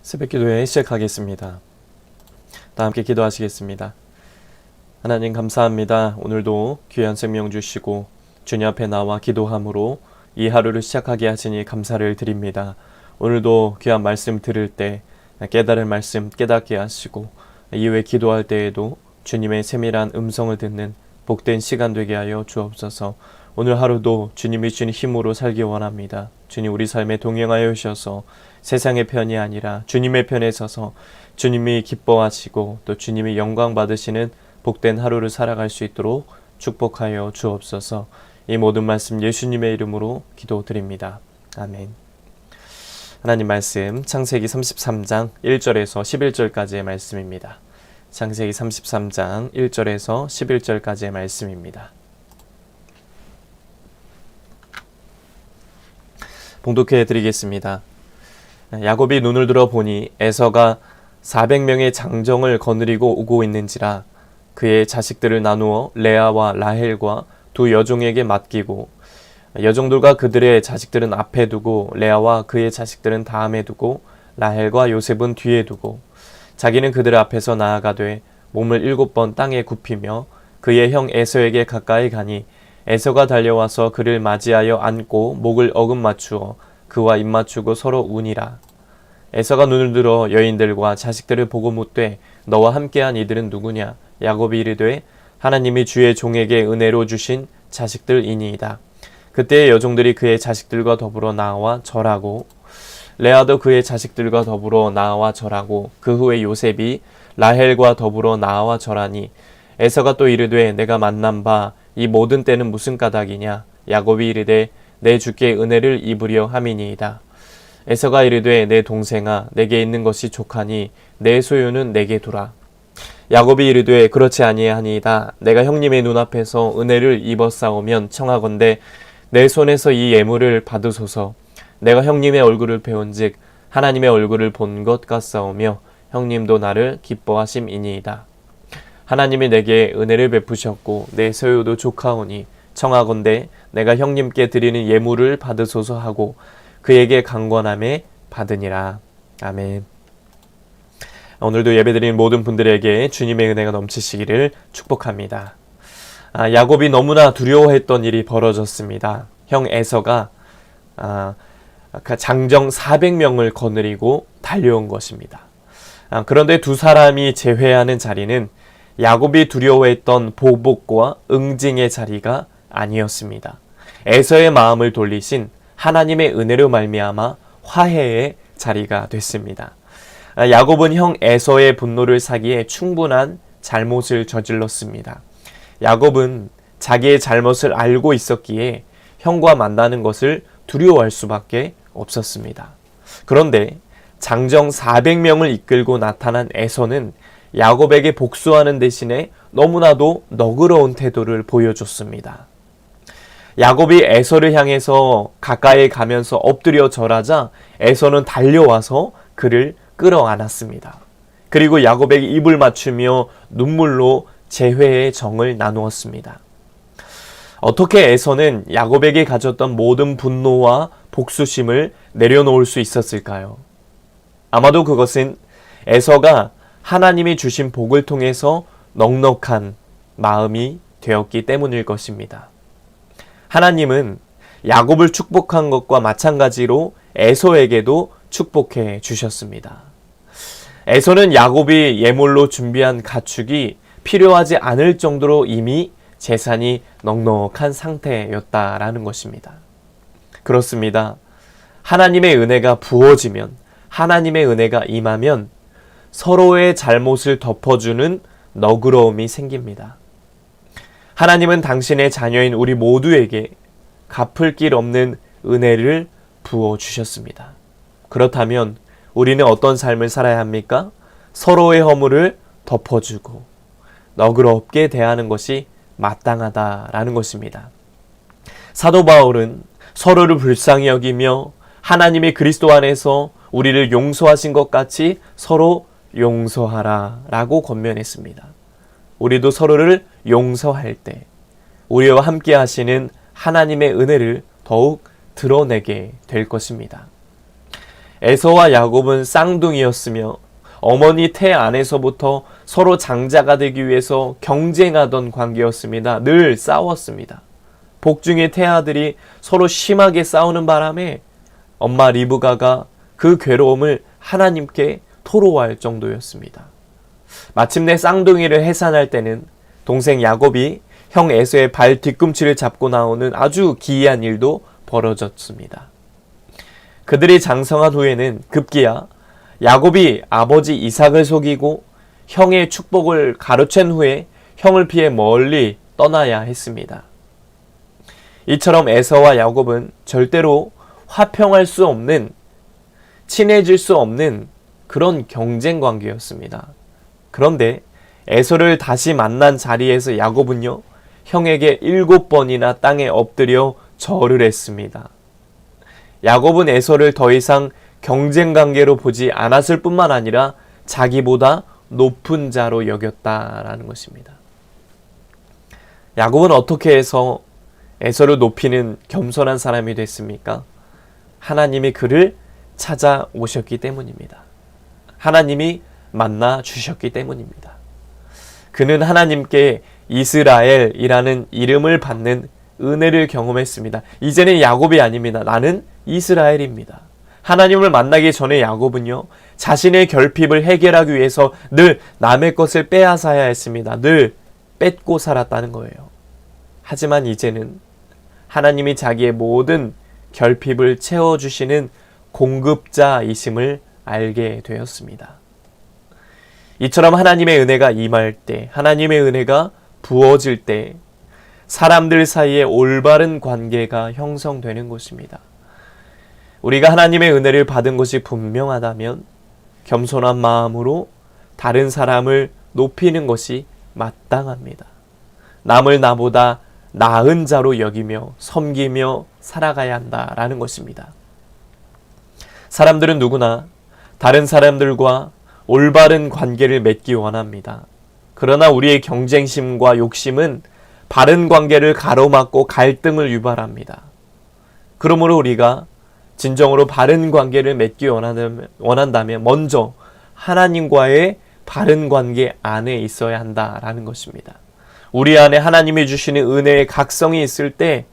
새벽기도회 시작하겠습니다. 다 함께 기도하시겠습니다. 하나님 감사합니다. 오늘도 귀한 생명 주시고 주님 앞에 나와 기도함으로 이 하루를 시작하게 하시니 감사를 드립니다. 오늘도 귀한 말씀 들을 때 깨달을 말씀 깨닫게 하시고 이후에 기도할 때에도 주님의 세밀한 음성을 듣는 복된 시간 되게 하여 주옵소서. 오늘 하루도 주님이 주신 힘으로 살기 원합니다. 주님 우리 삶에 동행하여 주셔서 세상의 편이 아니라 주님의 편에 서서 주님이 기뻐하시고 또 주님이 영광 받으시는 복된 하루를 살아갈 수 있도록 축복하여 주옵소서. 이 모든 말씀 예수님의 이름으로 기도드립니다. 아멘. 하나님 말씀 창세기 33장 1절에서 11절까지의 말씀입니다. 창세기 33장 1절에서 11절까지의 말씀입니다. 봉독해 드리겠습니다. 야곱이 눈을 들어 보니 에서가 400명의 장정을 거느리고 오고 있는지라 그의 자식들을 나누어 레아와 라헬과 두 여종에게 맡기고 여종들과 그들의 자식들은 앞에 두고 레아와 그의 자식들은 다음에 두고 라헬과 요셉은 뒤에 두고 자기는 그들 앞에서 나아가되 몸을 7번 땅에 굽히며 그의 형 에서에게 가까이 가니 에서가 달려와서 그를 맞이하여 안고 목을 어금 맞추어 그와 입 맞추고 서로 우니라. 에서가 눈을 들어 여인들과 자식들을 보고 묻되 너와 함께한 이들은 누구냐? 야곱이 이르되 하나님이 주의 종에게 은혜로 주신 자식들이니이다. 그때의 여종들이 그의 자식들과 더불어 나와 절하고 레아도 그의 자식들과 더불어 나와 절하고 그 후에 요셉이 라헬과 더불어 나와 절하니 에서가 또 이르되 내가 만난 바 이 모든 때는 무슨 까닭이냐? 야곱이 이르되 내 주께 은혜를 입으려 함이니이다. 에서가 이르되 내 동생아 내게 있는 것이 족하니 내 소유는 내게 두라. 야곱이 이르되 그렇지 아니하니이다. 내가 형님의 눈앞에서 은혜를 입었사오면 청하건대 내 손에서 이 예물을 받으소서. 내가 형님의 얼굴을 배운즉 하나님의 얼굴을 본 것 같사오며 형님도 나를 기뻐하심이니이다. 하나님이 내게 은혜를 베푸셨고 내 소유도 족하오니 청하건대 내가 형님께 드리는 예물을 받으소서 하고 그에게 강권함에 받으니라. 아멘. 오늘도 예배드리는 모든 분들에게 주님의 은혜가 넘치시기를 축복합니다. 야곱이 너무나 두려워했던 일이 벌어졌습니다. 형 에서가 장정 400명을 거느리고 달려온 것입니다. 그런데 두 사람이 제외하는 자리는 야곱이 두려워했던 보복과 응징의 자리가 아니었습니다. 에서의 마음을 돌리신 하나님의 은혜로 말미암아 화해의 자리가 됐습니다. 야곱은 형 에서의 분노를 사기에 충분한 잘못을 저질렀습니다. 야곱은 자기의 잘못을 알고 있었기에 형과 만나는 것을 두려워할 수밖에 없었습니다. 그런데 장정 400명을 이끌고 나타난 에서는 야곱에게 복수하는 대신에 너무나도 너그러운 태도를 보여줬습니다. 야곱이 에서를 향해서 가까이 가면서 엎드려 절하자 에서는 달려와서 그를 끌어안았습니다. 그리고 야곱에게 입을 맞추며 눈물로 재회의 정을 나누었습니다. 어떻게 에서는 야곱에게 가졌던 모든 분노와 복수심을 내려놓을 수 있었을까요? 아마도 그것은 에서가 하나님이 주신 복을 통해서 넉넉한 마음이 되었기 때문일 것입니다. 하나님은 야곱을 축복한 것과 마찬가지로 에서에게도 축복해 주셨습니다. 에서는 야곱이 예물로 준비한 가축이 필요하지 않을 정도로 이미 재산이 넉넉한 상태였다라는 것입니다. 그렇습니다. 하나님의 은혜가 부어지면, 하나님의 은혜가 임하면 서로의 잘못을 덮어주는 너그러움이 생깁니다. 하나님은 당신의 자녀인 우리 모두에게 갚을 길 없는 은혜를 부어주셨습니다. 그렇다면 우리는 어떤 삶을 살아야 합니까? 서로의 허물을 덮어주고 너그럽게 대하는 것이 마땅하다라는 것입니다. 사도 바울은 서로를 불쌍히 여기며 하나님이 그리스도 안에서 우리를 용서하신 것 같이 서로 용서하라 라고 권면했습니다. 우리도 서로를 용서할 때 우리와 함께 하시는 하나님의 은혜를 더욱 드러내게 될 것입니다. 에서와 야곱은 쌍둥이였으며 어머니 태 안에서부터 서로 장자가 되기 위해서 경쟁하던 관계였습니다. 늘 싸웠습니다. 복중의 태아들이 서로 심하게 싸우는 바람에 엄마 리브가가 그 괴로움을 하나님께 토로할 정도였습니다. 마침내 쌍둥이를 해산할 때는 동생 야곱이 형 에서의 발 뒤꿈치를 잡고 나오는 아주 기이한 일도 벌어졌습니다. 그들이 장성한 후에는 급기야 야곱이 아버지 이삭을 속이고 형의 축복을 가로챈 후에 형을 피해 멀리 떠나야 했습니다. 이처럼 에서와 야곱은 절대로 화평할 수 없는, 친해질 수 없는 그런 경쟁 관계였습니다. 그런데 에서를 다시 만난 자리에서 야곱은요, 형에게 7번이나 땅에 엎드려 절을 했습니다. 야곱은 에서를 더 이상 경쟁 관계로 보지 않았을 뿐만 아니라 자기보다 높은 자로 여겼다라는 것입니다. 야곱은 어떻게 해서 에서를 높이는 겸손한 사람이 됐습니까? 하나님이 그를 찾아오셨기 때문입니다. 하나님이 만나 주셨기 때문입니다. 그는 하나님께 이스라엘이라는 이름을 받는 은혜를 경험했습니다. 이제는 야곱이 아닙니다. 나는 이스라엘입니다. 하나님을 만나기 전에 야곱은요, 자신의 결핍을 해결하기 위해서 늘 남의 것을 빼앗아야 했습니다. 늘 뺏고 살았다는 거예요. 하지만 이제는 하나님이 자기의 모든 결핍을 채워주시는 공급자이심을 알게 되었습니다. 이처럼 하나님의 은혜가 임할 때, 하나님의 은혜가 부어질 때 사람들 사이에 올바른 관계가 형성되는 것입니다. 우리가 하나님의 은혜를 받은 것이 분명하다면 겸손한 마음으로 다른 사람을 높이는 것이 마땅합니다. 남을 나보다 나은 자로 여기며 섬기며 살아가야 한다라는 것입니다. 사람들은 누구나 다른 사람들과 올바른 관계를 맺기 원합니다. 그러나 우리의 경쟁심과 욕심은 바른 관계를 가로막고 갈등을 유발합니다. 그러므로 우리가 진정으로 바른 관계를 맺기 원한다면 먼저 하나님과의 바른 관계 안에 있어야 한다라는 것입니다. 우리 안에 하나님이 주시는 은혜의 각성이 있을 때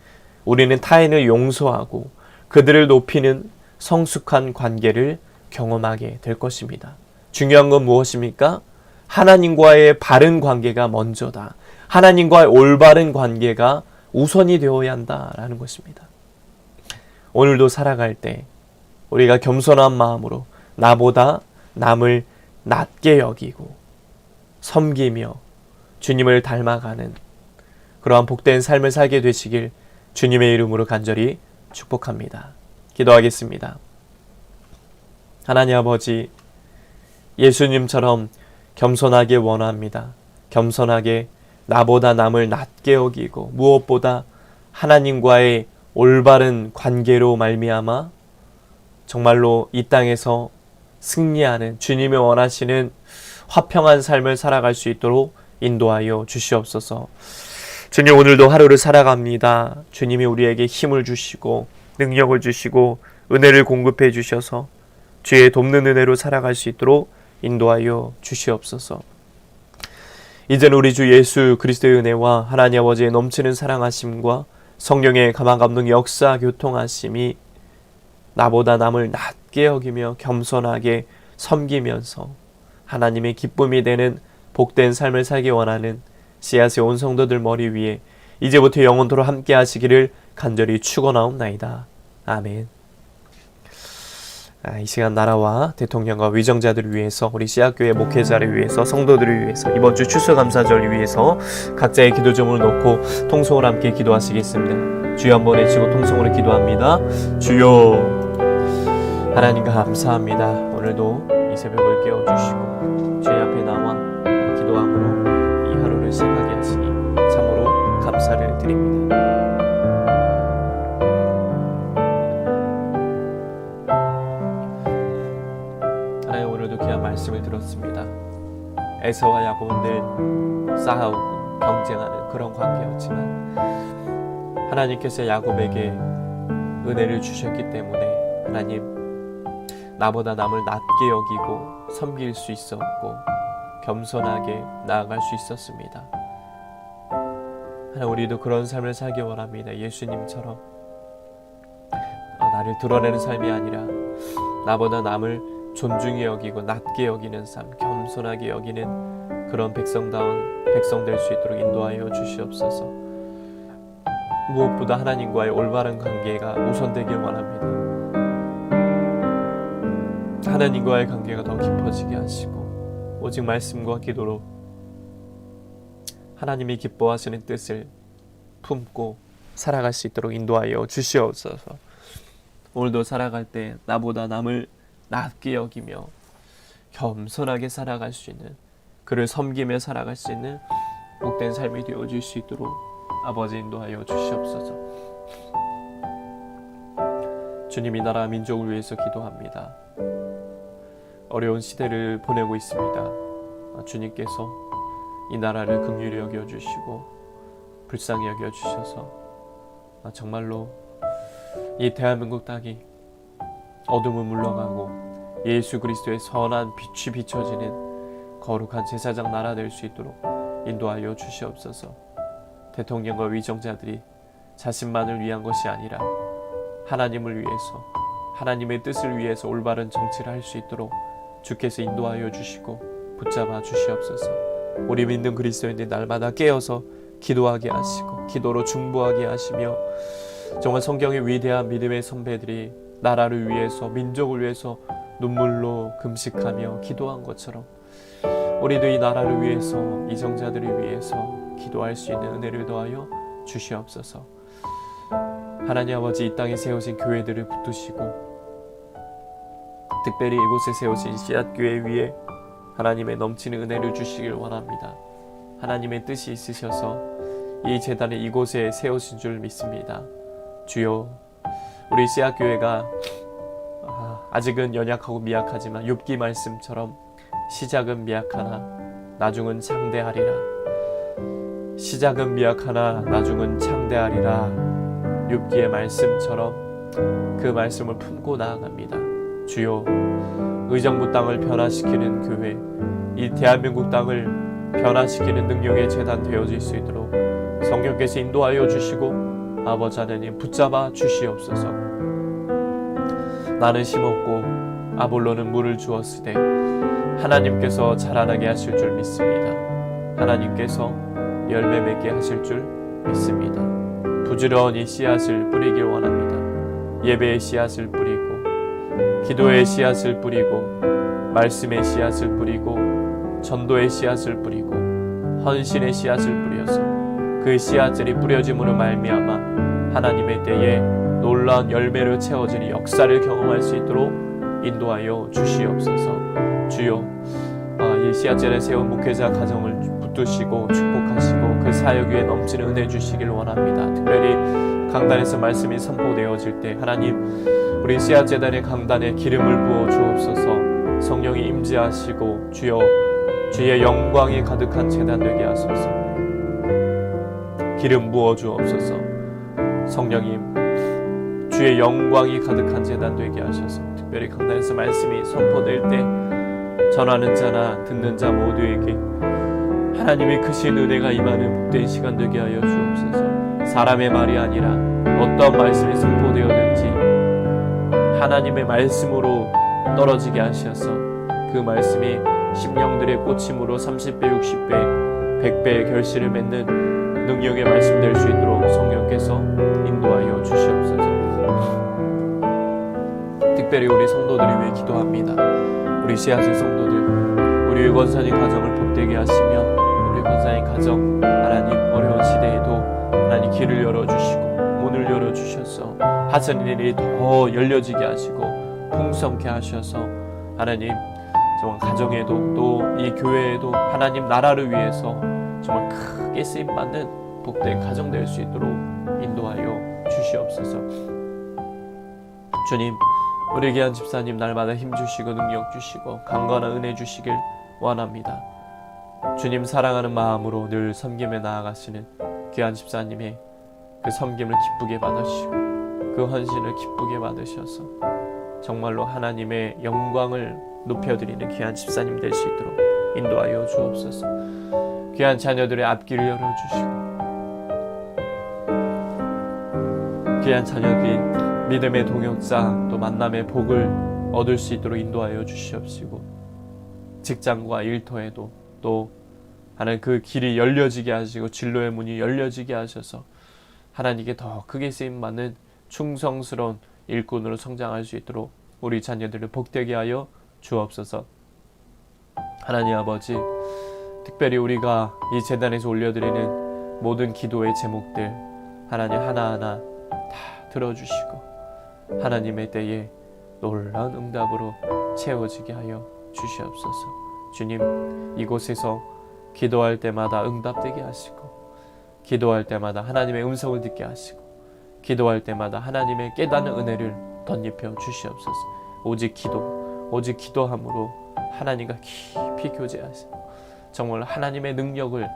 우리는 타인을 용서하고 그들을 높이는 성숙한 관계를 경험하게 될 것입니다. 중요한 건 무엇입니까? 하나님과의 바른 관계가 먼저다. 하나님과의 올바른 관계가 우선이 되어야 한다라는 것입니다. 오늘도 살아갈 때 우리가 겸손한 마음으로 나보다 남을 낮게 여기고 섬기며 주님을 닮아가는 그러한 복된 삶을 살게 되시길 주님의 이름으로 간절히 축복합니다. 기도하겠습니다. 하나님 아버지, 예수님처럼 겸손하게 원합니다. 겸손하게 나보다 남을 낮게 여기고 무엇보다 하나님과의 올바른 관계로 말미암아 정말로 이 땅에서 승리하는 주님이 원하시는 화평한 삶을 살아갈 수 있도록 인도하여 주시옵소서. 주님, 오늘도 하루를 살아갑니다. 주님이 우리에게 힘을 주시고 능력을 주시고 은혜를 공급해 주셔서 주의 돕는 은혜로 살아갈 수 있도록 인도하여 주시옵소서. 이제는 우리 주 예수 그리스도의 은혜와 하나님 아버지의 넘치는 사랑하심과 성령의 가만 감동 역사 교통하심이 나보다 남을 낮게 여기며 겸손하게 섬기면서 하나님의 기쁨이 되는 복된 삶을 살기 원하는 씨앗의 온 성도들 머리 위에 이제부터 영원토록 함께 하시기를 간절히 축원하옵나이다. 아멘. 이 시간 나라와 대통령과 위정자들을 위해서, 우리 씨앗교회 목회자를 위해서, 성도들을 위해서, 이번 주 추수감사절을 위해서 각자의 기도 제목을 놓고 통성으로 함께 기도하시겠습니다. 주여 한번 외치고 통성으로 기도합니다. 주여, 하나님과 감사합니다. 오늘도 이 새벽을 깨워주시고 주의 앞에 나와 기도함으로 이 하루를 시작하게 하시니 참으로 감사를 드립니다. 말씀을 들었습니다. 에서와 야곱은 늘 싸우고 경쟁하는 그런 관계였지만 하나님께서 야곱에게 은혜를 주셨기 때문에 하나님 나보다 남을 낮게 여기고 섬길 수 있었고 겸손하게 나아갈 수 있었습니다. 하나님, 우리도 그런 삶을 살기 원합니다. 예수님처럼 나를 드러내는 삶이 아니라 나보다 남을 존중히 여기고 낮게 여기는 삶, 겸손하게 여기는 그런 백성다운 백성 될 수 있도록 인도하여 주시옵소서. 무엇보다 하나님과의 올바른 관계가 우선되길 원합니다. 하나님과의 관계가 더 깊어지게 하시고 오직 말씀과 기도로 하나님이 기뻐하시는 뜻을 품고 살아갈 수 있도록 인도하여 주시옵소서. 오늘도 살아갈 때 나보다 남을 낮게 여기며 겸손하게 살아갈 수 있는, 그를 섬기며 살아갈 수 있는 복된 삶이 되어줄 수 있도록 아버지 인도하여 주시옵소서. 주님, 이 나라 민족을 위해서 기도합니다. 어려운 시대를 보내고 있습니다. 주님께서 이 나라를 긍휼히 여겨주시고 불쌍히 여겨주셔서 정말로 이 대한민국 땅이 어둠은 물러가고 예수 그리스도의 선한 빛이 비춰지는 거룩한 제사장 나라 될 수 있도록 인도하여 주시옵소서. 대통령과 위정자들이 자신만을 위한 것이 아니라 하나님을 위해서, 하나님의 뜻을 위해서 올바른 정치를 할 수 있도록 주께서 인도하여 주시고 붙잡아 주시옵소서. 우리 믿는 그리스도인들 날마다 깨어서 기도하게 하시고 기도로 중보하게 하시며, 정말 성경의 위대한 믿음의 선배들이 나라를 위해서, 민족을 위해서 눈물로 금식하며 기도한 것처럼 우리도 이 나라를 위해서, 이정자들을 위해서 기도할 수 있는 은혜를 더하여 주시옵소서. 하나님 아버지, 이 땅에 세우신 교회들을 붙드시고 특별히 이곳에 세우신 씨앗교회 위에 하나님의 넘치는 은혜를 주시길 원합니다. 하나님의 뜻이 있으셔서 이 제단을 이곳에 세우신 줄 믿습니다. 주여, 우리 씨앗교회가 아직은 연약하고 미약하지만 욥기 말씀처럼 시작은 미약하나 나중은 창대하리라. 시작은 미약하나 나중은 창대하리라. 욥기의 말씀처럼 그 말씀을 품고 나아갑니다. 주여, 의정부 땅을 변화시키는 교회, 이 대한민국 땅을 변화시키는 능력의 재단 되어질 수 있도록 성령께서 인도하여 주시고 아버지 하나님 붙잡아 주시옵소서. 나는 심었고 아볼로는 물을 주었으되 하나님께서 자라나게 하실 줄 믿습니다. 하나님께서 열매 맺게 하실 줄 믿습니다. 부지런히 씨앗을 뿌리길 원합니다. 예배의 씨앗을 뿌리고 기도의 씨앗을 뿌리고 말씀의 씨앗을 뿌리고 전도의 씨앗을 뿌리고 헌신의 씨앗을 뿌려서 그 씨앗들이 뿌려짐으로 말미암아 하나님의 때에 놀라운 열매로 채워지는 역사를 경험할 수 있도록 인도하여 주시옵소서. 주여, 이 씨앗자리에 세운 목회자 가정을 붙드시고 축복하시고 그 사역 위에 넘치는 은혜 주시길 원합니다. 특별히 강단에서 말씀이 선포되어질 때 하나님, 우리 씨앗재단의 강단에 기름을 부어 주옵소서. 성령이 임재하시고 주여, 주의 영광이 가득한 재단 되게 하소서. 기름 부어 주옵소서. 성령님, 주의 영광이 가득한 재단 되게 하셔서 특별히 강단에서 말씀이 선포될 때 전하는 자나 듣는 자 모두에게 하나님의 크신 은혜가 임하는 복된 시간 되게 하여 주옵소서. 사람의 말이 아니라 어떤 말씀이 선포되었는지 하나님의 말씀으로 떨어지게 하셔서 그 말씀이 심령들의 꽂힘으로 30배, 60배, 100배의 결실을 맺는 능력의 말씀 될 수 있도록 성령께서 인도하여 주시옵소서. 특별히 우리 성도들을 위해 기도합니다. 우리 씨앗의 성도들, 우리 권사님 가정을 복되게 하시며 우리 권사님 가정 하나님 어려운 시대에도 하나님 길을 열어주시고 문을 열어주셔서 하시는 일이 더 열려지게 하시고 풍성케 하셔서 하나님 정말 가정에도 또 이 교회에도 하나님 나라를 위해서 정말 크게 쓰임받는 복된 가정 될 수 있도록 인도하여 주시옵소서. 주님, 우리 귀한 집사님 날마다 힘주시고 능력 주시고 강건한 은혜 주시길 원합니다. 주님 사랑하는 마음으로 늘 섬김에 나아가시는 귀한 집사님의 그 섬김을 기쁘게 받으시고 그 헌신을 기쁘게 받으셔서 정말로 하나님의 영광을 높여드리는 귀한 집사님 될 수 있도록 인도하여 주옵소서. 귀한 자녀들의 앞길을 열어주시고 귀한 자녀들이 믿음의 동역자 또 만남의 복을 얻을 수 있도록 인도하여 주시옵시고 직장과 일터에도 또 하나님 그 길이 열려지게 하시고 진로의 문이 열려지게 하셔서 하나님께 더 크게 쓰임받는 충성스러운 일꾼으로 성장할 수 있도록 우리 자녀들을 복되게 하여 주옵소서. 하나님 아버지, 특별히 우리가 이 제단에서 올려드리는 모든 기도의 제목들 하나님 하나하나 다 들어주시고 하나님의 때에 놀라운 응답으로 채워지게 하여 주시옵소서. 주님, 이곳에서 기도할 때마다 응답되게 하시고 기도할 때마다 하나님의 음성을 듣게 하시고 기도할 때마다 하나님의 깨닫는 은혜를 덧입혀 주시옵소서. 오직 기도함으로 하나님과 깊이 교제하시고 정말 하나님의 능력을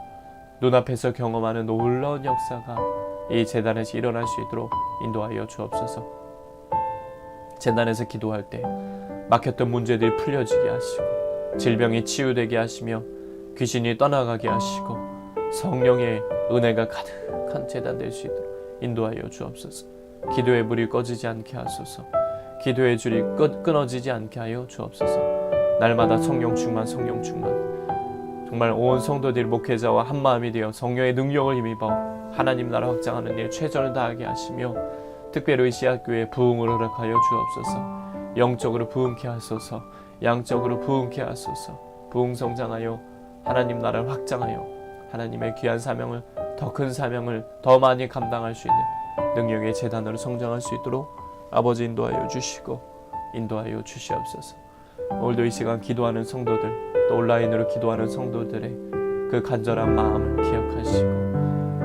눈앞에서 경험하는 놀라운 역사가 이 제단에서 일어날 수 있도록 인도하여 주옵소서. 제단에서 기도할 때 막혔던 문제들이 풀려지게 하시고 질병이 치유되게 하시며 귀신이 떠나가게 하시고 성령의 은혜가 가득한 제단 될 수 있도록 인도하여 주옵소서. 기도의 불이 꺼지지 않게 하소서. 기도의 줄이 끊어지지 않게 하여 주옵소서. 날마다 성령 충만 정말 온 성도들 목회자와 한마음이 되어 성령의 능력을 힘입어 하나님 나라 확장하는 일 최선을 다하게 하시며 특별히 시학교회 부흥을 허락하여 주옵소서. 영적으로 부흥케 하소서. 양적으로 부흥케 하소서. 부흥 성장하여 하나님 나라를 확장하여 하나님의 귀한 사명을 더 큰 사명을 더 많이 감당할 수 있는 능력의 재단으로 성장할 수 있도록 아버지 인도하여 주시고 인도하여 주시옵소서. 오늘도 이 시간 기도하는 성도들 또 온라인으로 기도하는 성도들의 그 간절한 마음을 기억하시고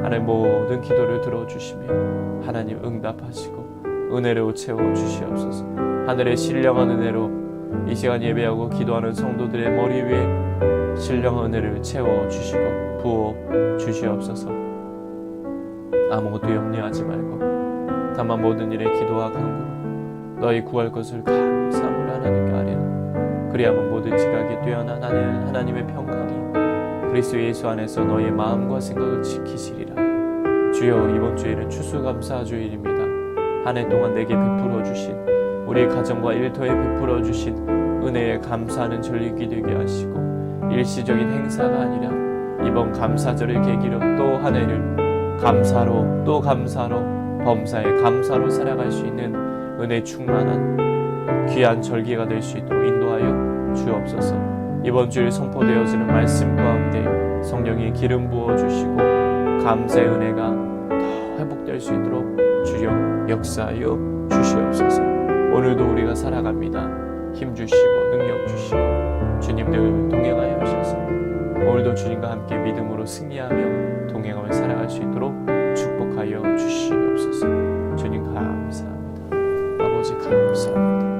하나님 모든 기도를 들어주시며 하나님 응답하시고 은혜로 채워주시옵소서. 하늘의 신령한 은혜로 이 시간 예배하고 기도하는 성도들의 머리 위에 신령한 은혜를 채워주시고 부어 주시옵소서. 아무것도 염려하지 말고 다만 모든 일에 기도와 간구로 너희 구할 것을 감사함으로 하나님께 아뢰라. 그리하면 모든 지각에 뛰어난 하나님의 평강이 그리스도 예수 안에서 너희의 마음과 생각을 지키시리라. 주여, 이번 주일은 추수감사 주일입니다. 한 해 동안 내게 베풀어 주신 우리 가정과 일터에 베풀어 주신 은혜에 감사하는 전리기 되게 하시고 일시적인 행사가 아니라 이번 감사절을 계기로 또 한 해를 감사로 또 감사로 범사에 감사로 살아갈 수 있는 은혜 충만한 귀한 절기가 될 수 있도록 인도하여 주옵소서. 이번 주일 선포되어지는 말씀 가운데 성령의 기름 부어주시고 감사의 은혜가 더 회복될 수 있도록 주여 역사하여 주시옵소서. 오늘도 우리가 살아갑니다. 힘 주시고 능력 주시고 주님들 동행하여 주셔서 오늘도 주님과 함께 믿음으로 승리하며 동행하며 살아갈 수 있도록 축복하여 주시옵소서. 주님 감사합니다. 아버지 감사합니다.